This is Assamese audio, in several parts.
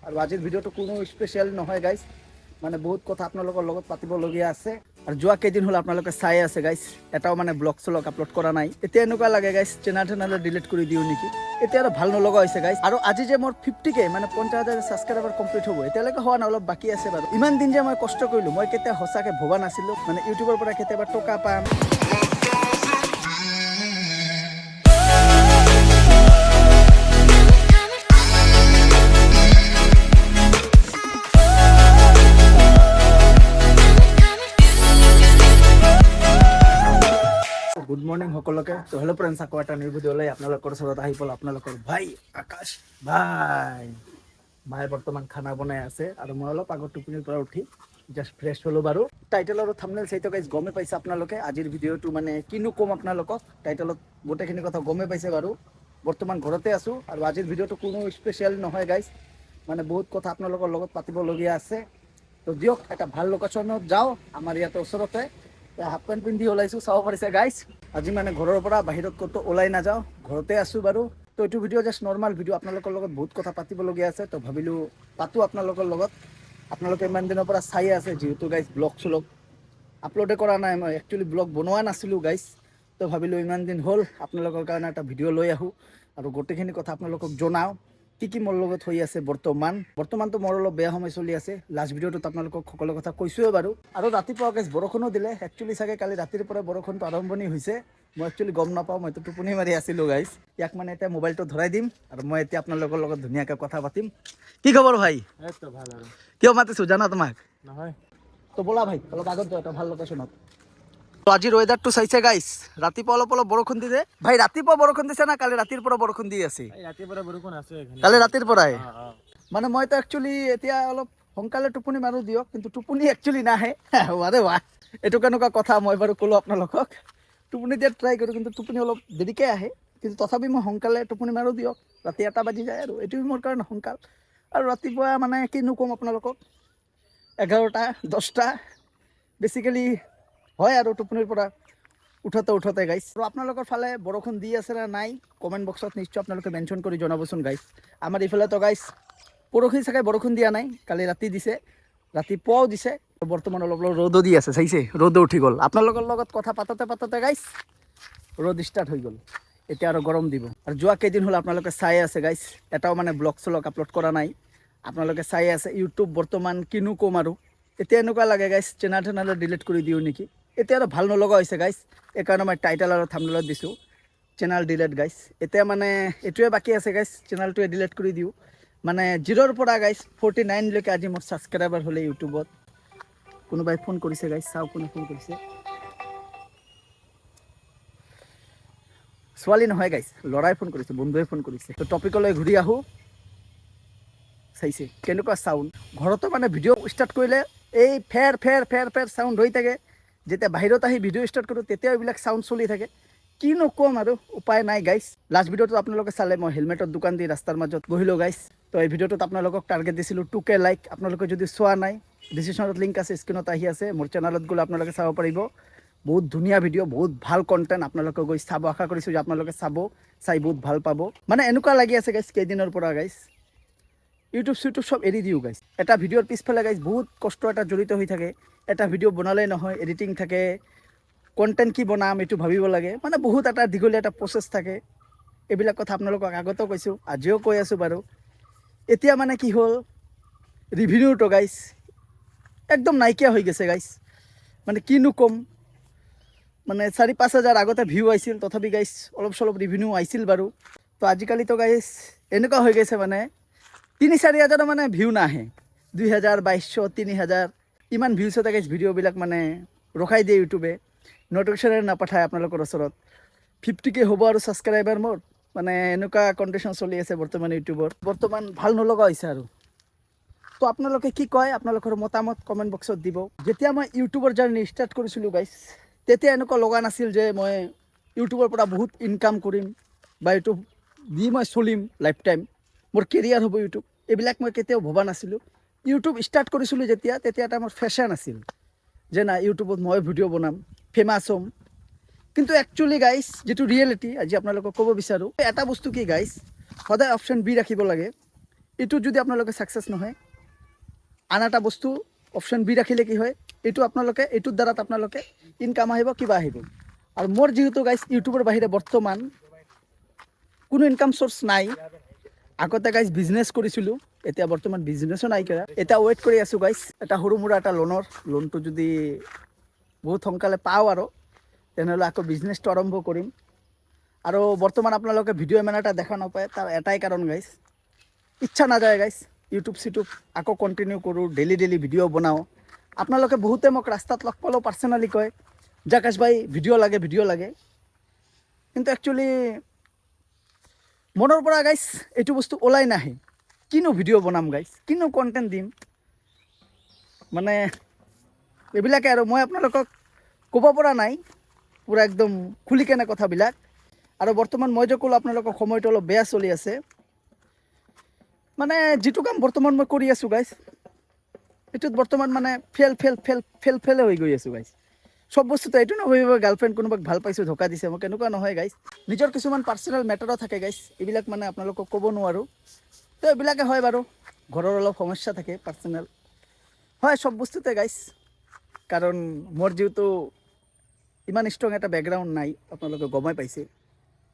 আৰু আজিৰ ভিডিঅ'টো কোনো স্পেচিয়েল নহয় গাইজ, মানে বহুত কথা আপোনালোকৰ লগত পাতিবলগীয়া আছে। আৰু যোৱা কেইদিন হ'ল আপোনালোকে চাই আছে গাইজ, এটাও মানে ব্লগ চলগ আপলোড কৰা নাই। এতিয়া এনেকুৱা লাগে গাইজ চেনেল ডিলিট কৰি দিওঁ নেকি, এতিয়া আৰু ভাল নলগা হৈছে গাইজ। আৰু আজি যে মোৰ 50K মানে 50,000 ছাবস্ক্ৰাইবাৰ কমপ্লিট হ'ব, এতিয়ালৈকে হোৱা নাই, অলপ বাকী আছে বাৰু। ইমান দিন যে মই কষ্ট কৰিলোঁ, মই কেতিয়া সঁচাকৈ ভবা নাছিলোঁ মানে ইউটিউবৰ পৰা কেতিয়াবা টকা পাম। গুড মৰ্নিং সকলোকে। তো হেল্ল' ফ্ৰেণ্ডছ, আকৌ এটা নিউ ভিডিঅ'লৈ আপোনালোকৰ ওচৰত আহি পালোঁ। আপোনালোকৰ ভাই আকাশ ভাই বৰ্তমান খানা বনাই আছে আৰু মই অলপ আগত টোপনিৰ পৰা উঠি জাষ্ট ফ্ৰেছ হ'লোঁ বাৰু। টাইটেল আৰু থাম্বনেইল চাইটো গাইজ গমেই পাইছে আপোনালোকে আজিৰ ভিডিঅ'টো মানে কিনো ক'ম আপোনালোকক। টাইটেলত গোটেইখিনি কথা গমেই পাইছে বাৰু। বৰ্তমান ঘৰতে আছোঁ আৰু আজিৰ ভিডিঅ'টো কোনো স্পেচিয়েল নহয় গাইজ, মানে বহুত কথা আপোনালোকৰ লগত পাতিবলগীয়া আছে। তো দিয়ক এটা ভাল লোকেশ্যনত যাওঁ, আমাৰ ইয়াতে ওচৰতে। হাফ পেণ্ট পিন্ধি ওলাইছোঁ, চাব পাৰিছে গাইজ। আজি মানে ঘৰৰ পৰা বাহিৰত ক'তো ওলাই নাযাওঁ, ঘৰতে আছোঁ বাৰু। তো এইটো ভিডিঅ' জাষ্ট নৰ্মেল ভিডিঅ', আপোনালোকৰ লগত বহুত কথা পাতিবলগীয়া আছে। তো ভাবিলোঁ পাতোঁ আপোনালোকৰ লগত। আপোনালোকে ইমান দিনৰ পৰা চাই আছে যিহেতু গাইজ, ব্লগ চলগ আপলোডে কৰা নাই, মই একচুৱেলি ব্লগ বনোৱা নাছিলোঁ গাইজ। তো ভাবিলোঁ ইমান দিন হ'ল আপোনালোকৰ কাৰণে এটা ভিডিঅ' লৈ আহোঁ আৰু গোটেইখিনি কথা আপোনালোকক জনাওঁ কি মোৰ লগত হৈ আছে বৰ্তমানতো মোৰ অলপ বেয়া সময় চলি আছে। লাষ্ট ভিডিঅ'টোত আপোনালোকক সকলো কথা কৈছোঁৱে বাৰু। আৰু ৰাতিপুৱা গাইজ বৰষুণো দিলে, একচুৱেলি চাগে কালি ৰাতিৰ পৰা বৰষুণটো আৰম্ভণি হৈছে, মই একচুৱেলি গম নাপাওঁ, মইতো টোপনি মাৰি আছিলোঁ গাইজ। ইয়াক মানে এতিয়া মোবাইলটো ধৰাই দিম আৰু মই এতিয়া আপোনালোকৰ লগত ধুনীয়াকৈ কথা পাতিম। কি খবৰ ভাই? ভাল আৰু কিয় মাতিছোঁ জানা তোমাক? নহয়। তো ব'লা ভাই অলপ আগত যাওঁ এটা ভাল লোকেশ্যনত। তো আজিৰ ৱেডাৰটো চাইছে গাইজ, ৰাতিপুৱা অলপ অলপ বৰষুণ দিছে। ভাই ৰাতিপুৱা বৰষুণ দিছে না কালি ৰাতিৰ পৰা বৰষুণ দি আছে? ৰাতিৰ পৰা বৰষুণ আছে কালি ৰাতিৰ পৰাই অ মানে মইতো একচুৱেলি এতিয়া অলপ সোনকালে টোপনি মাৰোঁ দিয়ক, কিন্তু টোপনি একচুৱেলি নাহে। আৰে বাহ, এইটো কেনেকুৱা কথা, মই বাৰু ক'লোঁ আপোনালোকক টোপনি দিয়াত ট্ৰাই কৰোঁ, কিন্তু টোপনি অলপ দেৰিকৈ আহে। কিন্তু তথাপি মই সোনকালে টোপনি মাৰোঁ দিয়ক, ৰাতি 1টা বাজি যায় আৰু এইটোৱে মোৰ কাৰণে সোনকাল। আৰু ৰাতিপুৱা মানে কিনো ক'ম আপোনালোকক, 11টা 10টা বেছিকেলি হয় আৰু টোপনিৰ পৰা উঠোতে গাইজ। আৰু আপোনালোকৰ ফালে বৰষুণ দি আছে নে নাই কমেণ্ট বক্সত নিশ্চয় আপোনালোকে মেনশ্যন কৰি জনাবচোন গাইজ। আমাৰ এইফালেতো গাইজ পৰহি চাগে বৰষুণ দিয়া নাই, কালি ৰাতি দিছে, ৰাতিপুৱাও দিছে। বৰ্তমান অলপ অলপ ৰ'দো দি আছে, চাইছে ৰ'দো উঠি গ'ল। আপোনালোকৰ লগত কথা পাতোতে গাইজ ৰ'দ ষ্টাৰ্ট হৈ গ'ল, এতিয়া আৰু গৰম দিব। আৰু যোৱা কেইদিন হ'ল আপোনালোকে চাই আছে গাইজ, এটাও মানে ব্লগ চলগ আপলোড কৰা নাই। আপোনালোকে চাই আছে ইউটিউব বৰ্তমান কিনো ক'ম আৰু। এতিয়া এনেকুৱা লাগে গাইজ চেনেল ডিলিট কৰি দিওঁ নেকি, এতিয়া আৰু ভাল নলগা হৈছে গাইজ। এইকাৰণে মই টাইটেল আৰু থাম্বনেইলত দিছোঁ চেনেল ডিলিট গাইজ। এতিয়া মানে এইটোৱে বাকী আছে গাইজ, চেনেলটোৱে ডিলিট কৰি দিওঁ। মানে 0ৰ পৰা গাইজ 49লৈকে আজি মোৰ ছাবস্ক্ৰাইবাৰ হ'লে ইউটিউবত। কোনোবাই ফোন কৰিছে গাইজ, চাওঁ কোনে ফোন কৰিছে। ছোৱালী নহয় গাইজ, ল'ৰাই ফোন কৰিছে, বন্ধুৱে ফোন কৰিছে। তো টপিকলৈ ঘূৰি আহোঁ। চাইছে কেনেকুৱা চাউণ্ড, ঘৰতো মানে ভিডিঅ' ষ্টাৰ্ট কৰিলে এই ফেৰ ফেৰ ফেৰ ফেৰ চাউণ্ড হৈ থাকে। যেতিয়া বাহিৰত আহি ভিডিঅ' ষ্টাৰ্ট কৰোঁ তেতিয়াও এইবিলাক চাউণ্ড চলি থাকে। কিনো ক'ম আৰু, উপায় নাই গাইজ। লাষ্ট ভিডিঅ'টো আপোনালোকে চালে, মই হেলমেটৰ দোকান দি ৰাস্তাৰ মাজত বহিলোঁ গাইজ। তো এই ভিডিঅ'টোত আপোনালোকক টাৰ্গেট দিছিলোঁ 2K লাইক। আপোনালোকে যদি চোৱা নাই, ডিছক্ৰিপশ্যনত লিংক আছে, স্ক্ৰীণত আহি আছে। মোৰ চেনেলত গ'লে আপোনালোকে চাব পাৰিব, বহুত ধুনীয়া ভিডিঅ', বহুত ভাল কণ্টেণ্ট। আপোনালোকে গৈ চাব, আশা কৰিছোঁ যে আপোনালোকে চাই বহুত ভাল পাব। মানে এনেকুৱা লাগি আছে গাইজ কেইদিনৰ পৰা গাইজ ইউটিউব চব এৰি দিওঁ গাইজ। এটা ভিডিঅ'ৰ পিছফালে গাইজ বহুত কষ্ট এটা জড়িত হৈ থাকে। এটা ভিডিঅ' বনালেই নহয়, এডিটিং থাকে, কণ্টেণ্ট কি বনাম এইটো ভাবিব লাগে, মানে বহুত এটা দীঘলীয়া এটা প্ৰচেছ থাকে। এইবিলাক কথা আপোনালোকক আগতেও কৈছোঁ, আজিও কৈ আছোঁ বাৰু। এতিয়া মানে কি হ'ল, ৰিভিউটো গাইজ একদম নাইকিয়া হৈ গৈছে গাইজ। মানে কিনো ক'ম, মানে 4-5 হাজাৰ আগতে ভিউ আহিছিল, তথাপি গাইজ অলপ চলপ ৰিভিউ আহিছিল বাৰু। তো আজিকালিতো গাইজ এনেকুৱা হৈ গৈছে মানে 3-4 হাজাৰৰ মানে ভিউ নাহে, 2000 2200 3000 ইমান ভিউচতে গাইজ ভিডিঅ'বিলাক মানে ৰখাই দিয়ে ইউটিউবে, নটিফিকেশ্যনে নাপঠায় আপোনালোকৰ ওচৰত। 50K হ'ব আৰু ছাবস্ক্ৰাইবাৰ মোৰ, মানে এনেকুৱা কণ্ডিশ্যন চলি আছে বৰ্তমান ইউটিউবৰ। বৰ্তমান ভাল নলগা হৈছে আৰু। তো আপোনালোকে কি কয়, আপোনালোকৰ মতামত কমেণ্ট বক্সত দিব। যেতিয়া মই ইউটিউবৰ জাৰ্নি ষ্টাৰ্ট কৰিছিলোঁ গাইজ, তেতিয়া এনেকুৱা লগা নাছিল যে মই ইউটিউবৰ পৰা বহুত ইনকাম কৰিম বা ইউটিউব দি মই চলিম লাইফ টাইম, মোৰ কেৰিয়াৰ হ'ব ইউটিউব, এইবিলাক মই কেতিয়াও ভবা নাছিলোঁ। ইউটিউব ষ্টাৰ্ট কৰিছিলোঁ তেতিয়া এটা মোৰ ফেশ্বন আছিল যে না ইউটিউবত মই ভিডিঅ' বনাম, ফেমাছ হ'ম। কিন্তু একচুৱেলি গাইজ যিটো ৰিয়েলিটি আজি আপোনালোকক ক'ব বিচাৰোঁ, এটা বস্তু কি গাইজ, সদায় অপশ্যন বি ৰাখিব লাগে। এইটো যদি আপোনালোকে ছাকচেছ নহয়, আন এটা বস্তু অপশ্যন বি ৰাখিলে কি হয়, এইটো আপোনালোকে এইটোৰ দ্বাৰাত আপোনালোকে ইনকাম আহিব, কিবা আহিব। আৰু মোৰ যিহেতু গাইজ ইউটিউবৰ বাহিৰে বৰ্তমান কোনো ইনকাম চ'ৰ্চ নাই। আগতে গাইজ বিজনেছ কৰিছিলোঁ, এতিয়া বৰ্তমান বিজনেছো নাই কৰা। এতিয়া ৱেইট কৰি আছোঁ গাইজ এটা সৰু মুৰা এটা লোনটো যদি বহুত সোনকালে পাওঁ আৰু তেনেহ'লে আকৌ বিজনেছটো আৰম্ভ কৰিম। আৰু বৰ্তমান আপোনালোকে ভিডিঅ' ইমান এটা দেখা নাপায়, তাৰ এটাই কাৰণ গাইজ, ইচ্ছা নাযায় গাইজ। ইউটিউব আকৌ কণ্টিনিউ কৰোঁ, ডেইলি ভিডিঅ' বনাওঁ। আপোনালোকে বহুতে মোক ৰাস্তাত লগ পালেও পাৰ্চনেলি কয় যে আকাশ ভাই ভিডিঅ' লাগে, কিন্তু একচুৱেলি মনৰ পৰা গাইজ এইটো বস্তু ওলাই নাহে। কিনো ভিডিঅ' বনাম গাইজ, কিনো কণ্টেণ্ট দিম, মানে এইবিলাকে আৰু মই আপোনালোকক ক'ব পৰা নাই পূৰা একদম খুলি কেনে কথাবিলাক। আৰু বৰ্তমান মই যে ক'লোঁ আপোনালোকক সময়টো অলপ বেয়া চলি আছে, মানে যিটো কাম বৰ্তমান মই কৰি আছোঁ গাইজ, এইটোত বৰ্তমান মানে ফেলে হৈ গৈ আছোঁ গাইজ। চব বস্তুটো এইটো নহয় গাৰ্লফ্ৰেণ্ড কোনোবাক ভাল পাইছোঁ ধোকা দিছে, মোক এনেকুৱা নহয় গাইজ। নিজৰ কিছুমান পাৰ্চনেল মেটাৰো থাকে গাইজ, এইবিলাক মানে আপোনালোকক ক'ব নোৱাৰোঁ। তো এইবিলাকে হয় বাৰু, ঘৰৰ অলপ সমস্যা থাকে পাৰ্চনেল, হয় চব বস্তুতে গাইজ। কাৰণ মোৰ যিহেতু ইমান ষ্ট্ৰং এটা বেকগ্ৰাউণ্ড নাই, আপোনালোকে গমেই পাইছে।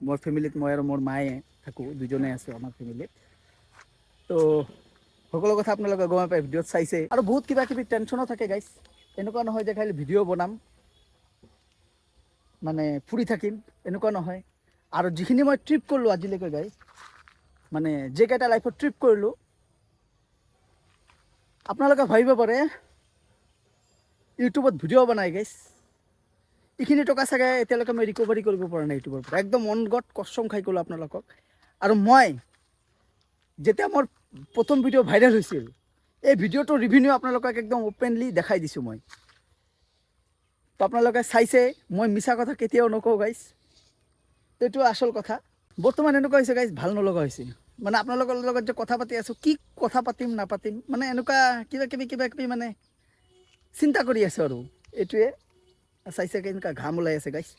মোৰ ফেমিলিত মই আৰু মোৰ মায়ে থাকোঁ, দুজনে আছোঁ আমাৰ ফেমিলিত। তো সকলো কথা আপোনালোকে গমে পায়, ভিডিঅ'ত চাইছে। আৰু বহুত কিবা কিবি টেনশ্যনো থাকে গাইজ। এনেকুৱা নহয় যে খালি ভিডিঅ' বনাম মানে ফুৰি থাকিম, এনেকুৱা নহয়। আৰু যিখিনি মই ট্ৰিপ কৰিলোঁ আজিলৈকে গাইজ, মানে যেইকেইটা লাইফত ট্ৰিপ কৰিলোঁ, আপোনালোকে ভাবিব পাৰে ইউটিউবত ভিডিঅ' বনাই গাইজ, এইখিনি টকা চাগে এতিয়ালৈকে মই ৰিকভাৰী কৰিব পৰা নাই ইউটিউবৰ পৰা। একদম মন গত কচম খাই ক'লোঁ আপোনালোকক। আৰু মই যেতিয়া মোৰ প্ৰথম ভিডিঅ' ভাইৰেল হৈছিল, এই ভিডিঅ'টোৰ ৰিভিনিউ আপোনালোকক একদম অ'পেনলি দেখাই দিছোঁ মই। তো আপোনালোকে চাইছে, মই মিছা কথা কেতিয়াও নকওঁ গাইজ, এইটো আচল কথা। বৰ্তমান এনেকুৱা হৈছে গাইজ, ভাল নলগা হৈছে। মানে আপোনালোকৰ লগত যে কথা পাতি আছোঁ, কি কথা পাতিম নাপাতিম, মানে এনেকুৱা কিবা কিবি মানে চিন্তা কৰি আছোঁ। আৰু এইটোৱে চাইছে কেনেকুৱা ঘাম ওলাই আছে গাইজ।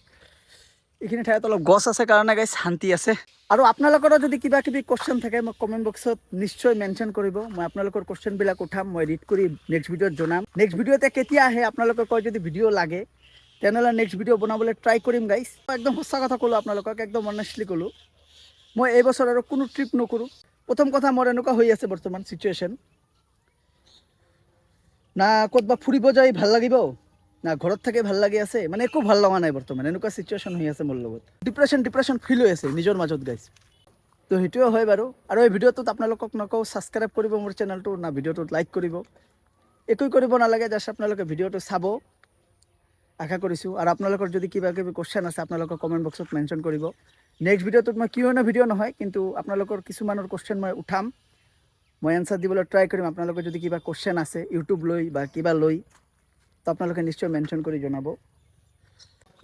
এইখিনি ঠাইত অলপ গছ আছে কাৰণে গাইজ শান্তি আছে। আৰু আপোনালোকৰো যদি কিবা কিবি কুৱেশ্যন থাকে, মোক কমেণ্ট বক্সত নিশ্চয় মেনশ্যন কৰিব। মই আপোনালোকৰ কুৱেশ্যনবিলাক উঠাম, মই ৰিড কৰি নেক্সট ভিডিঅ'ত জনাম। নেক্সট ভিডিঅ'তে কেতিয়া আহে আপোনালোকে কয়, যদি ভিডিঅ' লাগে তেনেহ'লে নেক্সট ভিডিঅ' বনাবলৈ ট্ৰাই কৰিম গাইজ। একদম সঁচা কথা ক'লোঁ আপোনালোকক, একদম অনেষ্টলি ক'লোঁ। মই এইবছৰ আৰু কোনো ট্ৰিপ নকৰোঁ। প্ৰথম কথা, মোৰ এনেকুৱা হৈ আছে বৰ্তমান চিটুৱেশ্যন, না ক'তবা ফুৰিব যাই ভাল লাগিব, না ঘৰত থাকি ভাল লাগি আছে, মানে একো ভাল লগা নাই বৰ্তমান। এনেকুৱা চিটুৱেশ্যন হৈ আছে মোৰ লগত, ডিপ্ৰেশ্যন ফিল হৈ আছে নিজৰ মাজত গাইজ। তো সেইটোৱে হয় বাৰু। আৰু এই ভিডিঅ'টোত আপোনালোকক নকওঁ ছাবস্ক্ৰাইব কৰিব মোৰ চেনেলটো, না ভিডিঅ'টোত লাইক কৰিব, একোৱে কৰিব নালাগে। জাষ্ট আপোনালোকে ভিডিঅ'টো চাব, আশা কৰিছোঁ। আৰু আপোনালোকৰ যদি কিবা কিবি কুৱেশ্যন আছে, আপোনালোকৰ কমেণ্ট বক্সত মেনশ্যন কৰিব। নেক্সট ভিডিঅ'টোত মই কিয়নো ভিডিঅ' নহয়, কিন্তু আপোনালোকৰ কিছুমানৰ কুৱেশ্যন মই উঠাম, মই এনচাৰ দিবলৈ ট্ৰাই কৰিম। আপোনালোকৰ যদি কিবা কুৱেশ্যন আছে ইউটিউব লৈ বা কিবা লৈ, তো আপোনালোকে নিশ্চয় মেনশ্যন কৰি জনাব।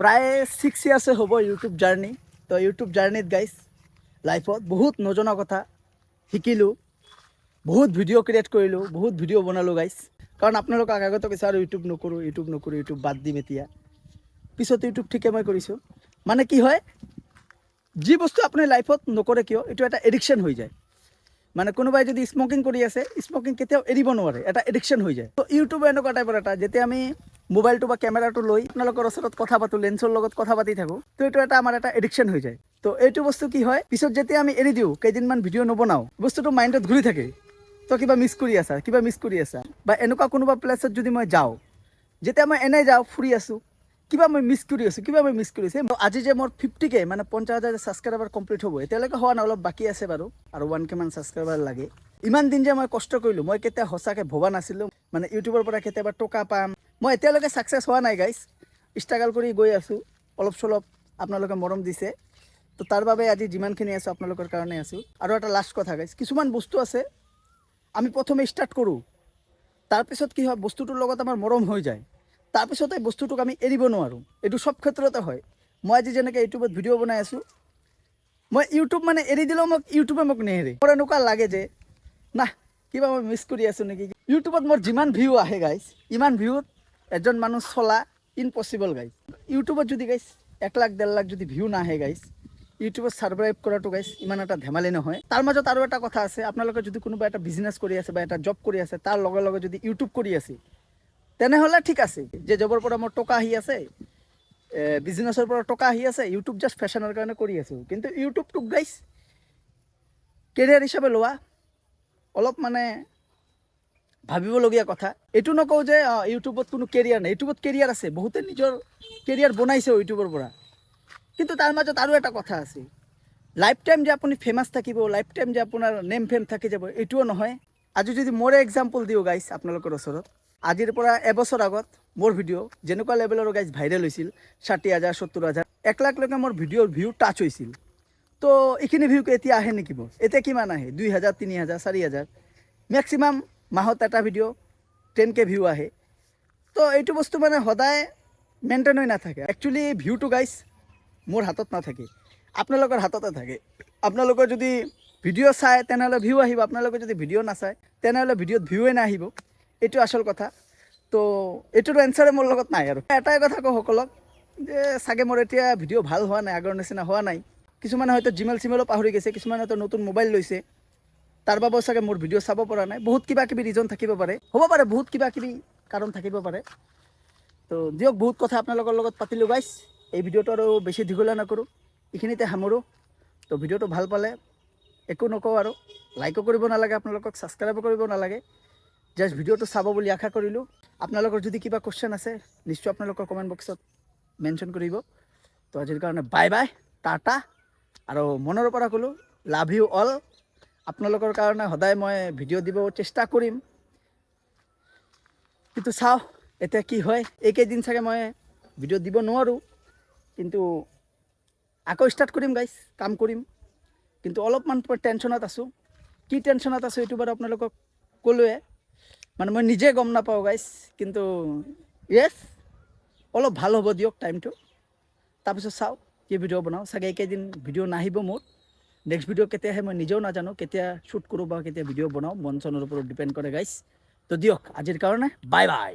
প্ৰায় 6 ইয়াৰ্ছে হ'ব ইউটিউব জাৰ্ণি। তো ইউটিউব জাৰ্ণিত গাইজ, লাইফত বহুত নজনা কথা শিকিলোঁ, বহুত ভিডিঅ' ক্ৰিয়েট কৰিলোঁ, বহুত ভিডিঅ' বনালোঁ গাইজ। কাৰণ আপোনালোকক আগতে কৈছে আৰু ইউটিউব নকৰোঁ, ইউটিউব বাদ দিম এতিয়া। পিছত ইউটিউব ঠিকে মই কৰিছোঁ। মানে কি হয়, যি বস্তু আপুনি লাইফত নকৰে কিয়, এইটো এটা এডিকশ্যন হৈ যায়। মানে কোনোবাই যদি স্মকিং কৰি আছে, স্মকিং কেতিয়াও এৰিব নোৱাৰে, এটা এডিকশ্যন হৈ যায়। তো ইউটিউব এনেকুৱা টাইপৰ এটা, যেতিয়া আমি মোবাইলটো বা কেমেৰাটো লৈ আপোনালোকৰ ওচৰত কথা পাতোঁ, লেন্সৰ লগত কথা পাতি থাকোঁ, তো এইটো এটা আমাৰ এটা এডিকশ্যন হৈ যায়। তো এইটো বস্তু কি হয়, পিছত যেতিয়া আমি এৰি দিওঁ, কেইদিনমান ভিডিঅ' নবনাওঁ, বস্তুটো মাইণ্ডত ঘূৰি থাকে। তো কিবা মিছ কৰি আছা, বা এনেকুৱা কোনোবা প্লেছত যদি মই যাওঁ, যেতিয়া মই এনেই যাওঁ ফুৰি আছোঁ, কিবা মই মিছ কৰি আছোঁ। আজি যে মোৰ 50K মানে 50,000 ছাবস্ক্ৰাইবাৰ কমপ্লিট হ'ব, এতিয়ালৈকে হোৱা নাই, অলপ বাকী আছে বাৰু, আৰু 1K মান ছাবস্ক্ৰাইবাৰ লাগে। ইমান দিন যে মই কষ্ট কৰিলোঁ, মই কেতিয়া সঁচাকৈ ভবা নাছিলোঁ মানে ইউটিউবৰ পৰা কেতিয়াবা টকা পাম। মই এতিয়ালৈকে ছাকচেছ হোৱা নাই গাইজ, ষ্ট্ৰাগল কৰি গৈ আছোঁ, অলপ চলপ আপোনালোকে মৰম দিছে। তো তাৰ বাবে আজি যিমানখিনি আছোঁ আপোনালোকৰ কাৰণে আছোঁ। আৰু এটা লাষ্ট কথা গাইজ, কিছুমান বস্তু আছে আমি প্ৰথমে ষ্টাৰ্ট কৰোঁ, তাৰপিছত কি হয়, বস্তুটোৰ লগত আমাৰ মৰম হৈ যায়, তাৰপিছত এই বস্তুটোক আমি এৰিব নোৱাৰোঁ। এইটো চব ক্ষেত্ৰতে হয়। মই আজি যেনেকৈ ইউটিউবত ভিডিঅ' বনাই আছোঁ, মই ইউটিউব মানে এৰি দিলেও ইউটিউবে মোক নেহেৰে। মোৰ এনেকুৱা লাগে যে না, কিবা মই মিছ কৰি আছোঁ নেকি। ইউটিউবত মোৰ যিমান ভিউ আহে গাইজ, ইমান ভিউত এজন মানুহ চলা ইম্পচিবল গাইজ। ইউটিউবত যদি গাইজ 1 লাখ 1.5 লাখ যদি ভিউ নাহে গাইজ, ইউটিউবত ছাৰ্ভাইভ কৰাটো গাইছ ইমান এটা ধেমালি নহয়। তাৰ মাজত আৰু এটা কথা আছে, আপোনালোকে যদি কোনোবা এটা বিজনেছ কৰি আছে বা এটা জব কৰি আছে, তাৰ লগে লগে যদি ইউটিউব কৰি আছে, তেনেহ'লে ঠিক আছে যে জবৰ পৰা মোৰ টকা আহি আছে, বিজনেছৰ পৰা টকা আহি আছে, ইউটিউব জাষ্ট ফেশ্বনৰ কাৰণে কৰি আছোঁ। কিন্তু ইউটিউবটোক গাইছ কেৰিয়াৰ হিচাপে লোৱা অলপ মানে ভাবিবলগীয়া কথা। এইটো নকওঁ যে ইউটিউবত কোনো কেৰিয়াৰ নাই, ইউটিউবত কেৰিয়াৰ আছে, বহুতে নিজৰ কেৰিয়াৰ বনাইছে ইউটিউবৰ পৰা। কিন্তু তাৰ মাজত আৰু এটা কথা আছে, লাইফ টাইম যে আপুনি ফেমাছ থাকিব, লাইফ টাইম যে আপোনাৰ নেম ফেম থাকি যাব, এইটোও নহয়। আজি যদি মোৰে এক্সাম্পল দিওঁ গাইছ আপোনালোকৰ ওচৰত, আজিৰ পৰা এবছৰ আগত মোৰ ভিডিঅ' যেনেকুৱা লেভেলৰ গাইছ ভাইৰেল হৈছিল, 60,000 70,000 1 লাখলৈকে মোৰ ভিডিঅ'ৰ ভিউ টাচ হৈছিল। তো এইখিনি ভিউ এতিয়া আহে নেকি মোৰ? এতিয়া কিমান আহে? 2,000 3,000 4,000, মেক্সিমাম মাহত এটা ভিডিঅ' 10K ভিউ আহে। তো এইটো বস্তু মানে সদায় মেইনটেইন হৈ নাথাকে। একচুৱেলি ভিউটো গাইছ মোৰ হাতত নাথাকে, আপোনালোকৰ হাততে থাকে। আপোনালোকৰ যদি ভিডিঅ' চায় তেনেহ'লে ভিউ আহিব, আপোনালোকে যদি ভিডিঅ' নাচায় তেনেহ'লে ভিডিঅ'ত ভিউৱে নাহিব। এইটো আচল কথা। তো এইটোৰ এনচাৰে মোৰ লগত নাই। আৰু এটাই কথা কওঁ সকলক যে চাগে মোৰ এতিয়া ভিডিঅ' ভাল হোৱা নাই, আগৰ নিচিনা হোৱা নাই। কিছুমানে হয়তো জিমেইল চিমেইলো পাহৰি গৈছে, কিছুমানে হয়তো নতুন মোবাইল লৈছে, তাৰ বাবেও চাগে মোৰ ভিডিঅ' চাব পৰা নাই। বহুত কিবা কিবি ৰিজন থাকিব পাৰে, হ'ব পাৰে বহুত কিবা কিবি কাৰণ থাকিব পাৰে। তো দিয়ক, বহুত কথা আপোনালোকৰ লগত পাতিলোঁ গাইছ। এই ভিডিঅ'টো আৰু বেছি দীঘলীয়া নকৰোঁ, এইখিনিতে সামৰোঁ। তো ভিডিঅ'টো ভাল পালে একো নকওঁ আৰু, লাইকো কৰিব নালাগে, আপোনালোকক ছাবস্ক্ৰাইবো কৰিব নালাগে, জাষ্ট ভিডিঅ'টো চাব বুলি আশা কৰিলোঁ। আপোনালোকৰ যদি কিবা কুৱেশ্যন আছে নিশ্চয় আপোনালোকৰ কমেণ্ট বক্সত মেনশ্যন কৰিব। তো আজিৰ কাৰণে বাই বাই, টাটা। আৰু মনৰ পৰা ক'লোঁ লাভ ইউ অল। আপোনালোকৰ কাৰণে সদায় মই ভিডিঅ' দিব চেষ্টা কৰিম, কিন্তু চাওঁ এতিয়া কি হয়। এইকেইদিন চাগে মই ভিডিঅ' দিব নোৱাৰোঁ, কিন্তু আকৌ ষ্টাৰ্ট কৰিম গাইছ, কাম কৰিম। কিন্তু অলপমান টেনশ্যনত আছোঁ। কি টেনশ্যনত আছোঁ এইটো বাৰু আপোনালোকক ক'লোৱে, মানে মই নিজে গম নাপাওঁ গাইছ। কিন্তু য়েছ, অলপ ভাল হ'ব দিয়ক টাইমটো, তাৰপিছত চাওঁ কি ভিডিঅ' বনাওঁ। চাগে এইকেইদিন ভিডিঅ' নাহিব মোৰ। নেক্সট ভিডিঅ' কেতিয়া আহে মই নিজেও নাজানো, কেতিয়া শ্বুট কৰোঁ বা কেতিয়া ভিডিঅ' বনাওঁ, মন চনৰ ওপৰত ডিপেণ্ড কৰে গাইছ। তো দিয়ক আজিৰ কাৰণে বাই বাই।